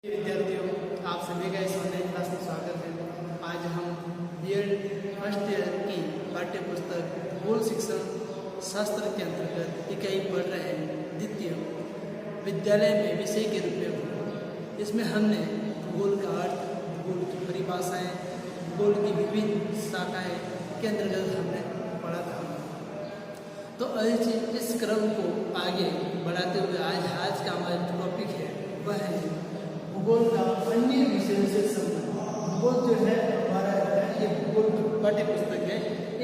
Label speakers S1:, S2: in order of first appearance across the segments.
S1: विद्यार्थियों, आप सभी का इस ऑनलाइन क्लास में स्वागत है। आज हम बीएड फर्स्ट ईयर की पाठ्य पुस्तक भूगोल शिक्षण शास्त्र के अंतर्गत इकाई पढ़ रहे हैं द्वितीय विद्यालय में विषय के रूप में भूगोल। इसमें हमने भूगोल का अर्थ, भूगोल की परिभाषाएं, भूगोल की विभिन्न शाखाएं के अंतर्गत हमने पढ़ा था। तो इस क्रम को आगे बढ़ाते हुए आज का हमारा टॉपिक है वह है भूगोल का अन्य विषयों से संबंध। भूगोल जो है हमारा ये भूगोल पाठ्य पुस्तक है,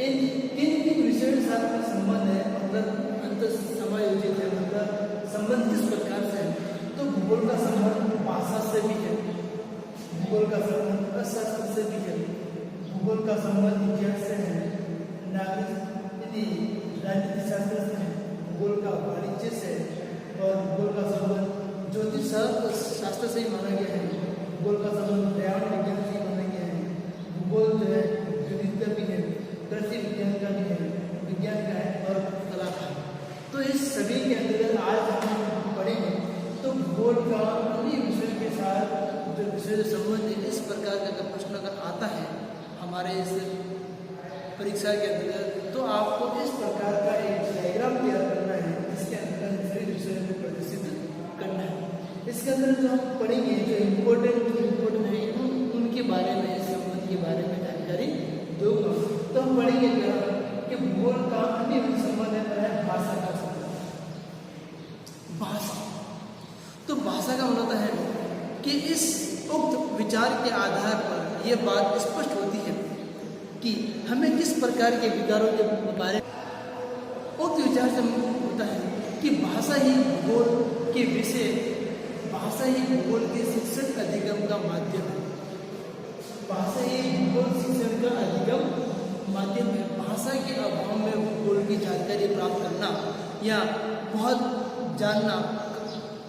S1: इन किन विषयों के साथ में संबंध है, मतलब अंतर समायोजित है, मतलब संबंध किस प्रकार से है। तो भूगोल का संबंध भाषा से भी है, भूगोल का संबंध अर्थशास्त्र से भी है, भूगोल का संबंध इतिहास से है, राजनीति शास्त्र से है, भूगोल का वाणिज्य से और भूगोल का संबंध ज्योतिष शास्त्र से ही माना गया है, भूगोल का संबंध पर्यावरण विज्ञान से ही माना गया है। भूगोल जो है गणित भी है, कृषि विज्ञान का भी है, विज्ञान का है और कला का है। तो इस सभी के अंतर्गत आज हम पढ़ेंगे। तो भूगोल का अन्य विषय के साथ जो विषय से संबंधित इस प्रकार का प्रश्न अगर आता है हमारे इस परीक्षा के अंतर्गत, तो आपको इस प्रकार का एक डायग्राम तैयार करना है जिसके अंतर्गत सभी विषयों को प्रदर्शित करना है। इसके अंदर जो हम पढ़ेंगे जो इम्पोर्टेंट है उनके बारे में, इस संबंध के बारे में जानकारी दूंगा। तो हम पढ़ेंगे क्या कि भूगोल का अन्य संबंध है भाषा का संबंध। भाषा, तो भाषा का मतलब है कि इस उक्त विचार के आधार पर यह बात स्पष्ट होती है कि हमें किस प्रकार के विकारों के बारे में उक्त विचार से होता है कि भाषा ही भूगोल के विषय, भाषा ही भूगोल के शिक्षण अधिगम का माध्यम है। भाषा ही भूगोल शिक्षण का अधिगम माध्यम है। भाषा के अभाव में भूगोल की जानकारी प्राप्त करना या बहुत जानना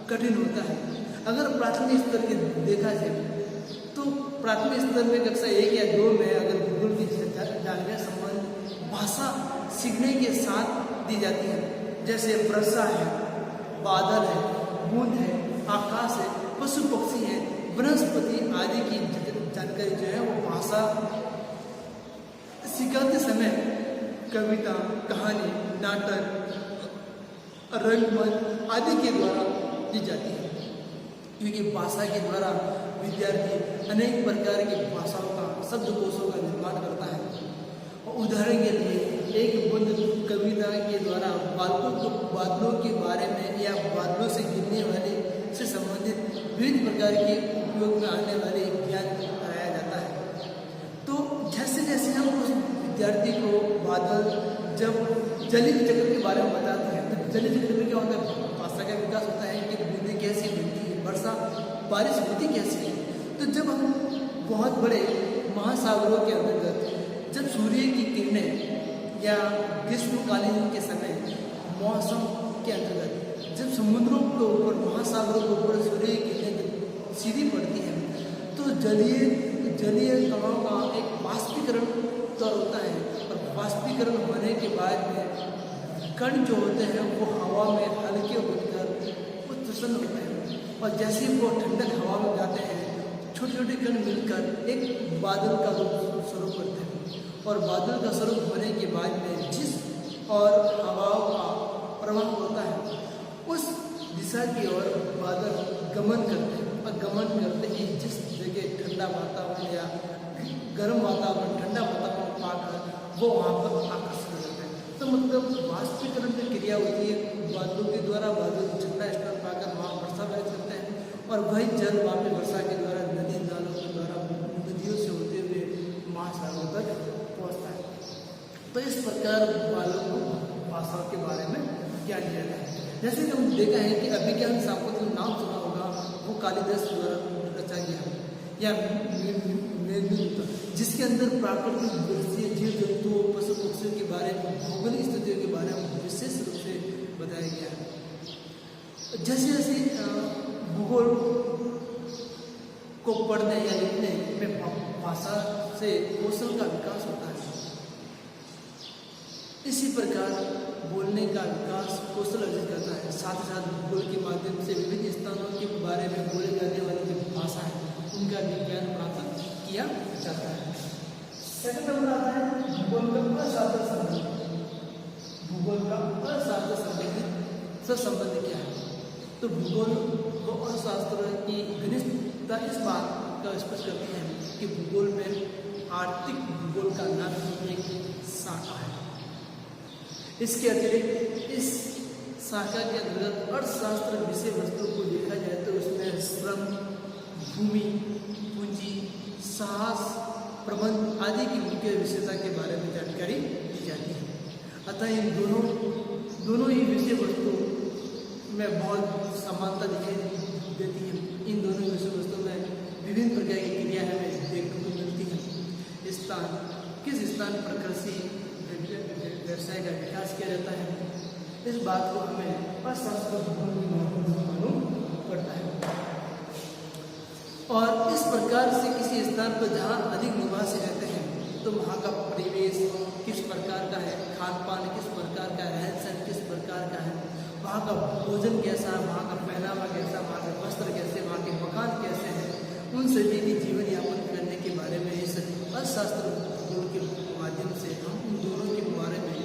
S1: कठिन होता है। अगर प्राथमिक स्तर के देखा जाए तो प्राथमिक स्तर में कक्षा 1 या 2 में अगर भूगोल की जानकारी संबंध भाषा सीखने के साथ दी जाती है, जैसे वर्षा है, बादल है, बूंद है, आकाश है, पशु पक्षी है, वनस्पति आदि की जानकारी जो है वो भाषा सिखाते समय कविता, कहानी, नाटक, रंगमंच आदि के द्वारा दी जाती है। क्योंकि भाषा के द्वारा विद्यार्थी अनेक प्रकार की भाषाओं का, शब्दकोशों का निर्माण करता है। और उदाहरण के लिए एक बुद्ध कविता के द्वारा बादलों के बारे में या बादलों से गिरने वाले से संबंधित विविध प्रकार के उपयोग में आने वाले ज्ञान कराया जाता है। तो जैसे जैसे हम उस विद्यार्थी को बादल जब जलीय चक्र के बारे में बताते हैं तो जलीय चक्र में क्या होता है, भाषा का विकास होता है कि बूंदें कैसी बनती है, वर्षा बारिश होती कैसी है। तो जब हम बहुत बड़े महासागरों के अंतर्गत जब सूर्य की किरणें या ग्रीष्मकालीन के समय मौसम के अंतर्गत जब समुद्रों के ऊपर, महासागरों के ऊपर सूर्य की किरणें सीधी पड़ती हैं तो जलीय कणों का एक वाष्पीकरण तो होता है। और वाष्पीकरण होने के बाद में कण जो होते हैं वो हवा में हल्के बनकर उत्सन्न होते हैं और जैसे वो ठंडक हवा में जाते हैं छोटे छोटे कण मिलकर एक बादल का स्वरूप करते हैं। और बादल का स्वरूप होने के बाद में जिस और हवाओं का प्रवाह होता है उस दिशा की ओर बादल गमन करते हैं और गमन करते ही जिस जगह ठंडा वातावरण या गर्म वातावरण, ठंडा वातावरण पाकर वो वहाँ पर आकर्षित हो जाते हैं। तो मतलब वाष्पीकरण की क्रिया होती है बादलों के द्वारा, बादल ठंडा स्तर पाकर वहाँ वर्षा व्यक्त करते हैं और वही जल वहाँ पे वर्षा के द्वारा नदी नालों के द्वारा नदियों से होते हुए महासागरों तक पहुँचता है। तो इस प्रकार बालों को भाषाओं के बारे में ज्ञान दिया गया है। जैसे कि हम देखा है कि अभिज्ञान शाकुंतल नाम सुना होगा, वो कालिदास द्वारा रचा गया या मेघदूत, जिसके अंदर प्राकृतिक दृश्य, जीव जंतुओं, पशु पक्षियों के बारे में, भौगोलिक स्थितियों के बारे में विशेष रूप से बताया गया है। जैसे जैसे भूगोल को पढ़ने या लिखने में भाषा से कौशल का विकास होता है, इसी प्रकार बोलने का विकास कौशल अर्जित करता है। साथ ही साथ भूगोल के माध्यम से विभिन्न स्थानों के बारे में बोले जाने वाले भाषा है उनका विज्ञान प्राप्त किया जाता है। सेकंड नंबर आता है भूगोल का अशास्त्र संबंध। भूगोल का अशास्त्र संबंध क्या है? तो भूगोल व अर्थशास्त्र की घनिष्ठता इस बात का स्पष्ट करती है कि भूगोल में आर्थिक भूगोल का नाम एक शाखा है। इसके अतिरिक्त इस शाखा के अंतर्गत अर्थशास्त्र विषय वस्तु को देखा जाए तो उसमें श्रम, भूमि, पूंजी, साहस, प्रबंध आदि की मुख्य विशेषता के बारे में जानकारी दी जाती है। अतः इन दोनों ही विषय वस्तु में बहुत समानता दिखाई देती है। इन दोनों विषय वस्तु में विभिन्न प्रकार की क्रियाएं हमें देखने को मिलती हैं। किस स्थान पर कृषि व्यवसाय का विकास किया जाता है, इस बात को हमें अर्थशास्त्र मालूम पड़ता है। और इस प्रकार से किसी स्थान पर जहाँ अधिक निवासी रहते हैं तो वहाँ का परिवेश किस प्रकार का है, खान पान किस प्रकार का, रहन सहन किस प्रकार का है, वहाँ का भोजन कैसा है, वहाँ का पहनावा कैसा, वहाँ के वस्त्र कैसे, वहाँ के मकान कैसे हैं, उन सभी के जीवन यापन करने के बारे में इस अर्थशास्त्र भूगोल के माध्यम से हम उन दोनों के बारे में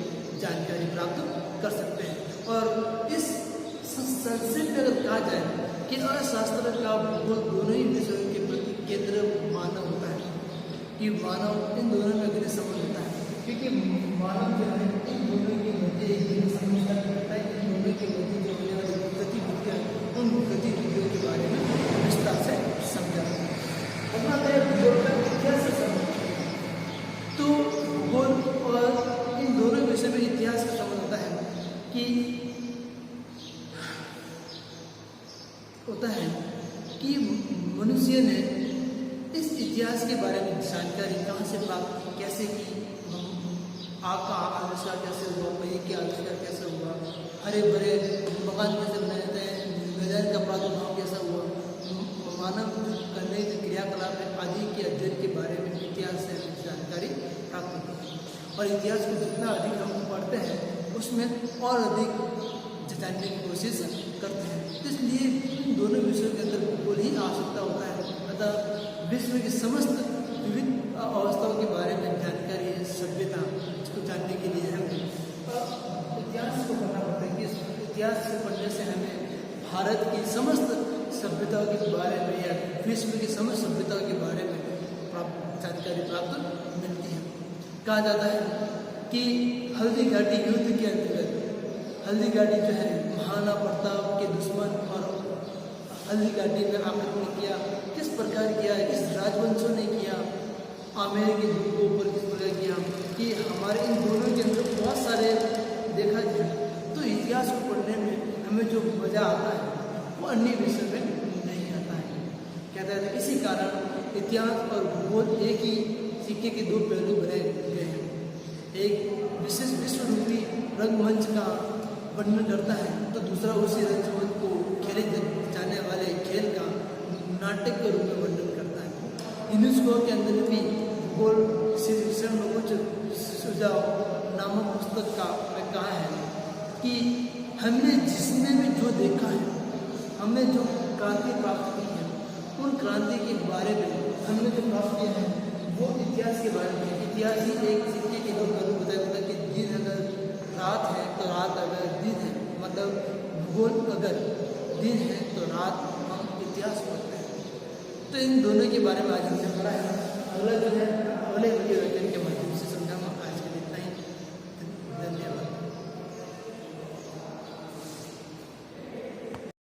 S1: जानकारी प्राप्त कर सकते हैं। और इस संक्षेप में अगर कहा जाए कि अर्थशास्त्र का भूगोल दोनों ही विषयों के प्रति केंद्र मानव होता है कि मानव इन दोनों में गहरे संबंध होता है, क्योंकि मानव जो है इन दोनों के मध्य एक समझता करता है। इन दोनों के मध्य जो होने वाली गतिविधियाँ उन गतिविधियों के बारे में विस्तार से समझा। अपना भूगोल का इतिहास से संबंध, तो भूगोल और इन दोनों विषय में इतिहास का संबंध होता है कि मनुष्य ने इस इतिहास के बारे में जानकारी कहाँ से प्राप्त की, कैसे की, आग का आविष्कार कैसे हुआ, पहिए के आविष्कार कैसे हुआ, हरे भरे मकान कैसे बनाए जाते हैं, विज्ञान का प्रादुर्भाव कैसा हुआ, मानव करने के क्रियाकलाप आदि के अध्ययन के बारे में इतिहास से हमें जानकारी प्राप्त होती है। और इतिहास को जितना अधिक हम पढ़ते हैं उसमें और अधिक जानने की कोशिश करते हैं। इसलिए इन दोनों विषयों के अंदर भूगोल ही आवश्यकता होता है। अतः विश्व की समस्त विविध अवस्थाओं के बारे में जानकारी, सभ्यता इसको जानने के लिए हमें इतिहास को पढ़ना पड़ता है। कि इतिहास को पढ़ने से हमें भारत की समस्त सभ्यताओं के बारे में या विश्व की समस्त सभ्यताओं के बारे में जानकारी प्राप्त मिलती है। कहा जाता है कि हल्दी घाटी युद्ध के अंतर्गत हल्दी घाटी जो है महाराणा प्रताप के दुश्मन और हल्दी घाटी में आक्रमण किया, किस प्रकार किया, किस राजवंशों ने किया, आमेर के दुर्ग के ऊपर किस प्रकार किया, कि हमारे इन दोनों के अंदर बहुत सारे देखा जाए तो इतिहास को पढ़ने में हमें जो मज़ा आता है वो अन्य विषय में नहीं आता है। कहता है इसी कारण इतिहास और भूगोल एक ही सिक्के के दो पहलू बने गए हैं। एक विशेष विश्व रूपी रंगमंच का वर्णन करता है तो दूसरा उसी रंगमंच को खेले जाने वाले खेल का नाटक के रूप में वर्णन करता है। यूनेस्को के अंदर भी भूगोल शिक्षण में कुछ सुझाव नामक पुस्तक का में कहा है कि हमने जिसमें भी जो देखा है, हमने जो क्रांति प्राप्त की है, उन क्रांति के बारे में हमने जो प्राप्त किया है वो इतिहास के बारे में। इतिहास ही एक सिक्के के दो पहलू बताया होता है कि दिन अगर रात है तो रात अगर दिन है, मतलब भूगोल अगर दिन है तो रात हम इतिहास पढ़ते हैं। तो इन दोनों के बारे में आज हमने पढ़ा है।